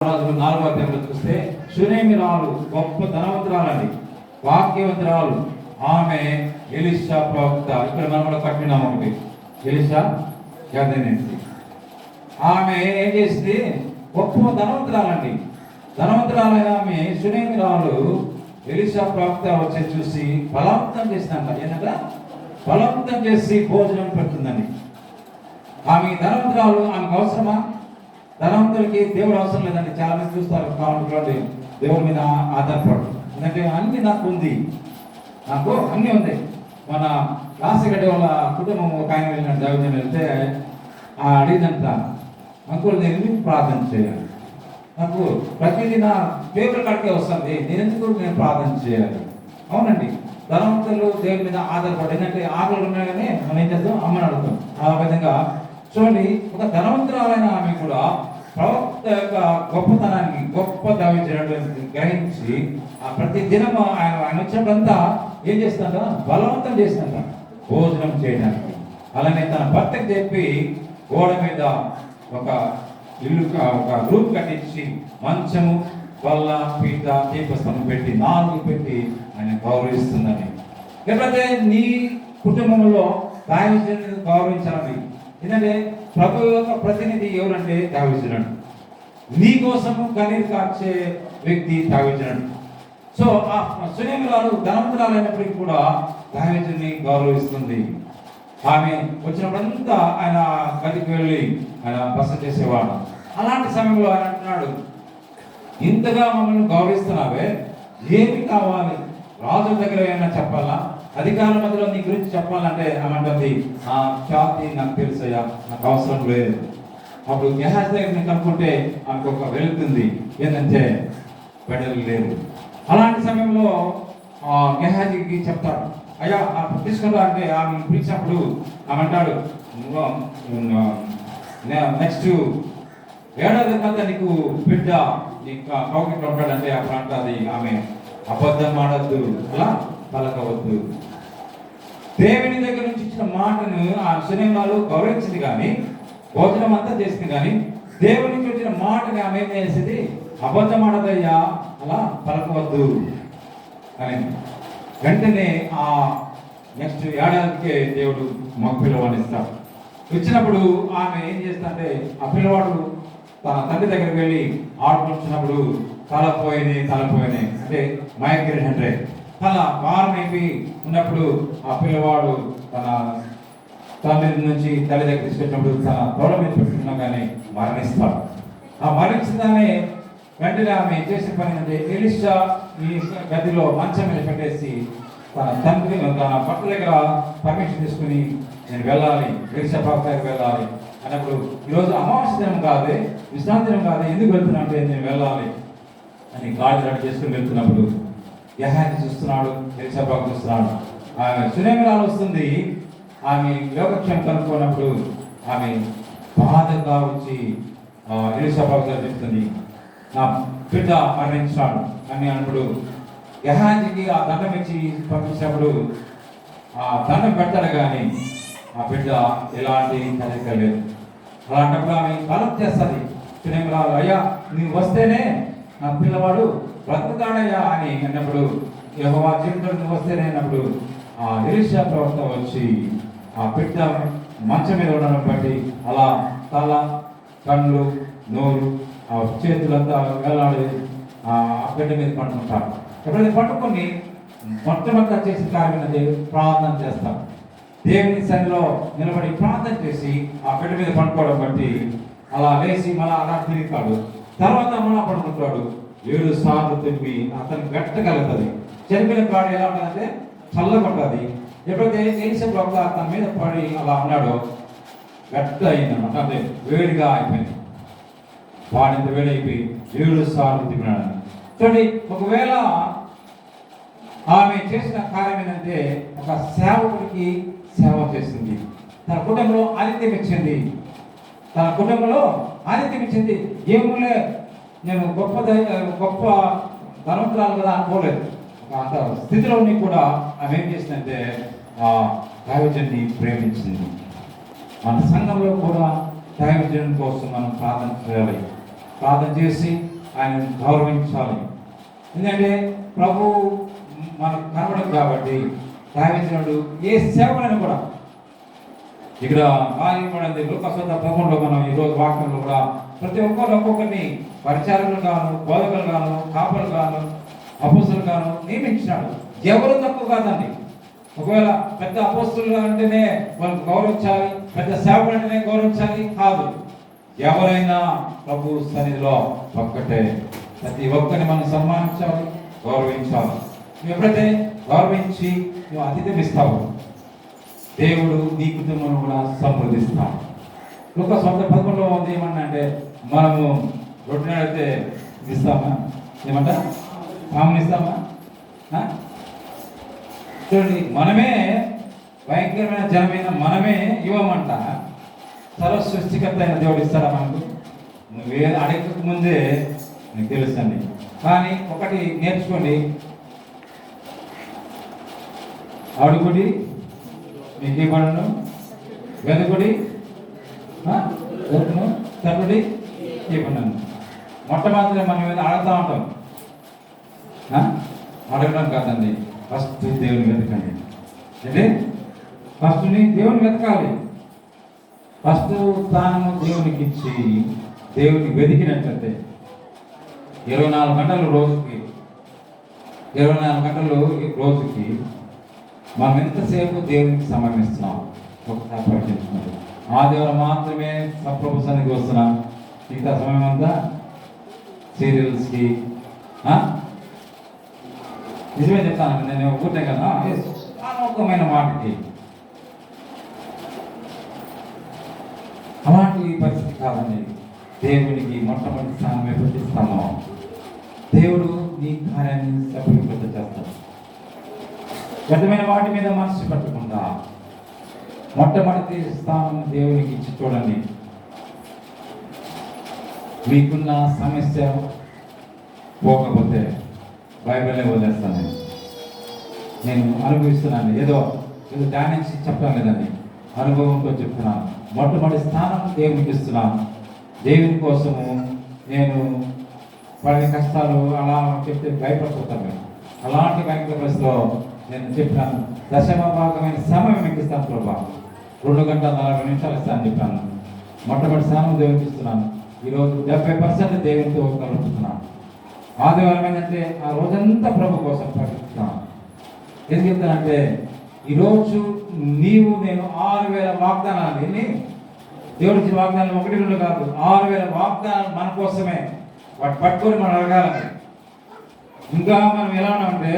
నాలుగో అధ్యాయంలో చూస్తే షూనేమిరాలు గొప్ప ధనవంతురాలండి, వాక్యవంతురాలు. ఆమె ఎలీషా ప్రవక్త, ఇక్కడ మనం కూడా కట్టినాం ఒకటి, ఎలీషా గర్దనేసి. ఆమె ఏం చేసింది? గొప్ప ధనవంతురాలండి. ధనవంతురాలైన ఆమె షూనేమిరాలు ఎలీషా ప్రవక్త వచ్చి చూసి బలవంతం చేసిందంట. ఏంటంటే బలవంతం చేసి భోజనం పెడుతుందండి. ఆమె ధనవంతురాలు, ఆమెకు అవసరమా? ధనవంతులకి దేవుడు అవసరం లేదండి. చాలా మంది చూస్తారు, కావాలి దేవుడి మీద ఆధారపడు, ఎందుకంటే అన్ని నాకు ఉంది, నాకు అన్నీ ఉంది. మన రాసిగడ్డ వాళ్ళ కుటుంబం ఒక ఆయన వెళ్ళినట్టు దైవజనం వెళ్తే అడిగిందంట, అంకుల్ నేను ఎందుకు ప్రార్థన చేయాలి? నాకు ప్రతిదీ నా పేపర్ కడికే వస్తుంది, నేను ఎందుకు నేను ప్రార్థన చేయాలి? అవునండి, ధనవంతులు దేవుడి మీద ఆధారపడి, ఎందుకంటే ఆకలి ఉన్నాయని మనం ఏం చేస్తాం? అమ్మని అడుగుతాం. ఆ విధంగా చూడండి, ఒక ధనవంతురాలైన ఆమె కూడా ప్రవక్త యొక్క గొప్పతనాన్ని, గొప్ప దావించినటువంటి గ్రహించి ఆ ప్రతి దినం ఆయన వచ్చినప్పుడంతా ఏం చేస్తుంట? బలవంతం చేస్తుంట భోజనం చేయడానికి. అలానే తన భర్తకు చెప్పి గోడ మీద ఒక ఇల్లు, ఒక రూమ్ కట్టించి మంచము, బల్ల, పీట, దీపస్తంభం పెట్టి 4 పెట్టి ఆయన గౌరవిస్తుందని. ఎప్పుడైతే నీ కుటుంబంలో దావించినది గౌరవించాలని, ఎందుకంటే ప్రభు యొక్క ప్రతినిధి ఎవరంటే దావీదుడు. నీ కోసము కన్నీరు కార్చే వ్యక్తి దావీదుడు. సో ఆ షూనేమిరాలు ధనవంతురాలైనప్పటికీ కూడా దావీదుని గౌరవిస్తుంది. ఆమె వచ్చినప్పుడంతా ఆయన గదికి వెళ్ళి ఆయన బస చేసేవాడు. అలాంటి సమయంలో ఆయన అంటున్నాడు, ఇంతగా మమ్మల్ని గౌరవిస్తున్నావే, ఏమి కావాలి? రాజు దగ్గర ఏమైనా చెప్పాలా? అధికారుల మధ్యలో నీ గురించి చెప్పాలంటే ఏమంటుంది? ఆ ఖ్యాతి నాకు తెలుసయ్యా, నాకు అవసరం లేదు. అప్పుడు గెహాజీ దగ్గర కనుక్కుంటే ఆమెకు ఒక వెళుతుంది, ఏంటంటే బిడ్డలు లేరు. అలాంటి సమయంలో గెహాజీకి చెప్తాడు, అయ్యా తీసుకుంటా అంటే ఆమె పిలిచినప్పుడు ఆమె అంటాడు, నెక్స్ట్ ఏడాది కంటే నీకు బిడ్డ నీకు కౌకిట్లో ఉంటాడంటే అప్పుడు అంటుంది ఆమె, అబద్ధం ఆడద్దు, అలా పలకవద్దు. దేవుని దగ్గర నుంచి ఇచ్చిన మాటను ఆ షూనేమిరాలు గౌరవించింది, కానీ భోజనం అంతా చేసింది, కానీ దేవుని నుంచి వచ్చిన మాటని ఆమె ఏం చేసింది? అబద్ధం ఆడదయ్యా, అలా పలకవద్దు అని. వెంటనే ఆ నెక్స్ట్ ఏడాదికే దేవుడు మగ పిల్లవాడిని ఇస్తాడు. ఇచ్చినప్పుడు ఆమె ఏం చేస్తుందంటే, ఆ పిల్లవాడు తన తండ్రి దగ్గరికి వెళ్ళి ఆడుకుంటున్నప్పుడు తలపోయినాయి అంటే మైగ్రేన్ అంటే తల భారం అయిపోయి ఉన్నప్పుడు ఆ పిల్లవాడు తన తండ్రి నుంచి తల్లి దగ్గర తీసుకొచ్చినప్పుడు తన తోడ మీద పెట్టుకున్నా కానీ మరణిస్తాడు. ఆ మరణించిందానే వెంటనే ఆమె చేసిన పని అంటే, ఎలీషా ఈ గదిలో మంచం మీద పెట్టేసి తన తండ్రి తన భర్త దగ్గర పర్మిషన్ తీసుకుని నేను వెళ్ళాలి, ఎలీషా ప్రవక్త దగ్గరికి వెళ్ళాలి అన్నప్పుడు, ఈరోజు అమావాస్య దినం కాదే, విశ్రాంతి దినం కాదే, ఎందుకు వెళ్తున్నా అంటే నేను వెళ్ళాలి అని గాడి రెడీ చేసుకుని వెళ్తున్నప్పుడు గెహాజీ చూస్తున్నాడు, ఎలీషా ప్రవక్త చూస్తున్నాడు. ఆమె షూనేమిరాలు వస్తుంది. ఆమె యోగక్షేమం కనుక్కున్నప్పుడు ఆమె బాధగా వచ్చి ఎలీషా ప్రవక్త చెప్తుంది, నా బిడ్డ మరణించాడు అని అన్నప్పుడు గెహాజీకి ఆ దండం ఇచ్చి పంపించినప్పుడు ఆ దండం పెడతాడు, కానీ ఆ బిడ్డ ఎలాంటి కదలిక లేదు. అలాంటప్పుడు ఆమె బలం చేస్తుంది. షూనేమిరాలు, అయ్యా నువ్వు వస్తేనే నా పిల్లవాడు బ్రతుకుతాడయ్యా అని అన్నప్పుడు, యెహోవా జీవితంలో నువ్వు వస్తేనే అన్నప్పుడు ఆ ఎలీషా ప్రవక్త వచ్చి ఆ బిడ్డ మంచం మీద ఉండడం బట్టి అలా తల, కళ్ళు, నోరు, ఆ చేతులంతా వేలాడి ఆ బిడ్డ మీద పట్టుకుంటారు. ఎప్పుడైతే పట్టుకొని మొట్టమొదట చేసిన కార్యం అనేది ప్రార్థన చేస్తాం. దేవుని సన్నిధిలో నిలబడి ప్రార్థన చేసి ఆ బిడ్డ మీద పట్టుకోవడం బట్టి అలా లేచి మళ్ళా అలా తిరుగుతాడు. తర్వాత మళ్ళా పడుకుంటాడు. 7 సార్లు తిరిగి అతను గట్టగలుగుతుంది. చనిపోయిన కాడు ఎలా ఉంటుందంటే చల్లబడ్డది. ఎప్పుడైతే ఎలీషా ప్రవక్త తన మీద పడి అలా ఉన్నాడో గట్ట అయిందన్నమాట, అంటే వేడిగా అయిపోయింది. వాడింత వేడైపోయి 7 సార్లు తిరిగినాడు. చూడండి, ఒకవేళ ఆమె చేసిన కార్యం ఏంటంటే ఒక సేవకుడికి సేవ చేసింది, తన కుటుంబంలో ఆతిథ్యం ఇచ్చింది. తన కుటుంబంలో ఆతిథ్యం ఇచ్చింది. ఏములే నేను గొప్ప ధనవంతురాలు కదా అనుకోలేదు. అంత స్థితిలో కూడా ఆమె ఏం చేసిందంటే దావీదుని ప్రేమించింది. మన సంఘంలో కూడా దైవజనం కోసం మనం ప్రార్థన చేయాలి. ప్రార్థన చేసి ఆయన గౌరవించాలి. ఎందుకంటే ప్రభు మనకు కనబడదు కాబట్టి దావించినప్పుడు ఏ సేవలను కూడా ఇక్కడ బాగా లోకస్వత ప్రముఖంలో మనం ఈరోజు వాక్యంలో కూడా ప్రతి ఒక్కరు ఒక్కొక్కరిని పరిచారకులు గాను, బోధకులు గాను, కాపలు గాను, అపోస్తులు గాను నియమించినాడు. ఎవరు తక్కువ కాదండి. ఒకవేళ పెద్ద అపోస్తులు అంటేనే వాళ్ళకి గౌరవించాలి, పెద్ద సేవకులు అంటేనే గౌరవించాలి కాదు. ఎవరైనా ప్రభు సన్నిధిలో ఒక్కటే. ప్రతి ఒక్కరిని మనం సన్మానించాలి, గౌరవించాలి. నువ్వు ఎప్పుడైతే గౌరవించి నువ్వు అతిథి ఇస్తావు, దేవుడు నీ కుటుంబం కూడా సమృద్ధిస్తాడు. ఒక సొంత పదకొండలో ఉంది ఏమన్నా అంటే మనము రొట్టె అయితే ఇస్తామా? ఏమంటా పాముని ఇస్తామా? చూడండి, మనమే భయంకరమైన జనమైన మనమే ఇవ్వమంట. సర్వ సృష్టికర్త అయిన దేవుడు ఇస్తాడా మనకు? నువ్వే అడగక ముందే నీకు తెలుసండి. కానీ ఒకటి నేర్చుకోండి, అడుగుడి మీకు ఇవ్వడను, వెనుకుడి దొరుకును, తట్టుడి ఇవ్వను. మొట్టమొదటి మనం ఏదైనా అడుగుతూ ఉంటాం. అడగడం కాదండి, ఫస్ట్ దేవుని వెతకండి. అంటే ఫస్ట్ దేవుని వెతకాలి. ఫస్ట్ స్థానము దేవునికి ఇచ్చి దేవునికి వెతికినట్లయితే 24 గంటలు రోజుకి 24 గంటలు రోజుకి మనం ఎంతసేపు దేవునికి సమయం ఇస్తున్నాం ఒకసారి ప్రకటించుకుంటాం. ఆదివారం మాత్రమే సప్రభు సన్నిధికి వస్తున్నాం, మిగతా సమయం అంతా సీరియల్స్కి. నిజమే చెప్తాను, నేను ఒక్కటే కదా అనవకమైన మాటకి. అలాంటి పరిస్థితి కాదండి. దేవునికి మొట్టమొదటి స్థానం ఎప్పుడు ఇస్తామో దేవుడు నీ కార్యాన్ని సఫలీకృత చేస్తాడు. వ్యర్థమైన వాటి మీద మనసు పెట్టకుండా మొట్టమొదటి స్థానం దేవునికి ఇచ్చి చూడండి. మీకున్న సమస్య పోకపోతే బైబిల్నే వదిలేస్తాను. నేను అనుభవిస్తున్నాను, ఏదో దాని నుంచి చెప్పడం లేదండి, అనుభవంతో చెప్తున్నాను. మొట్టమొదటి స్థానం దేవునికి ఇస్తున్నాను. దేవుని కోసము నేను పడే కష్టాలు అలా చెప్తే భయపడిపోతాను. అలాంటి భయంకర పరిస్థితిలో నేను చెప్పాను, 10వ భాగమైన సమయం మీకు ఇస్తాను ప్రభా, 2 గంటల 40 నిమిషాలు ఇస్తాను చెప్పాను. మొట్టమొదటి స్థానం దేవునికి ఇస్తున్నాను. ఈరోజు 70% దేవునితో కలుపుతున్నాను. ఆదివారం ఏంటంటే ఆ రోజంతా ప్రభు కోసం ప్రకటిస్తున్నాను. ఏం చెప్తానంటే ఈరోజు నీవు నేను 6000 వాగ్దానాలు, ఎన్ని దేవుడి ఇచ్చిన వాగ్దానాలు 1, 2 కాదు, 6000 వాగ్దానాలు మన కోసమే. వాటి పట్టుకొని మనం అడగాలని. ఇంకా మనం ఎలా ఉన్నామంటే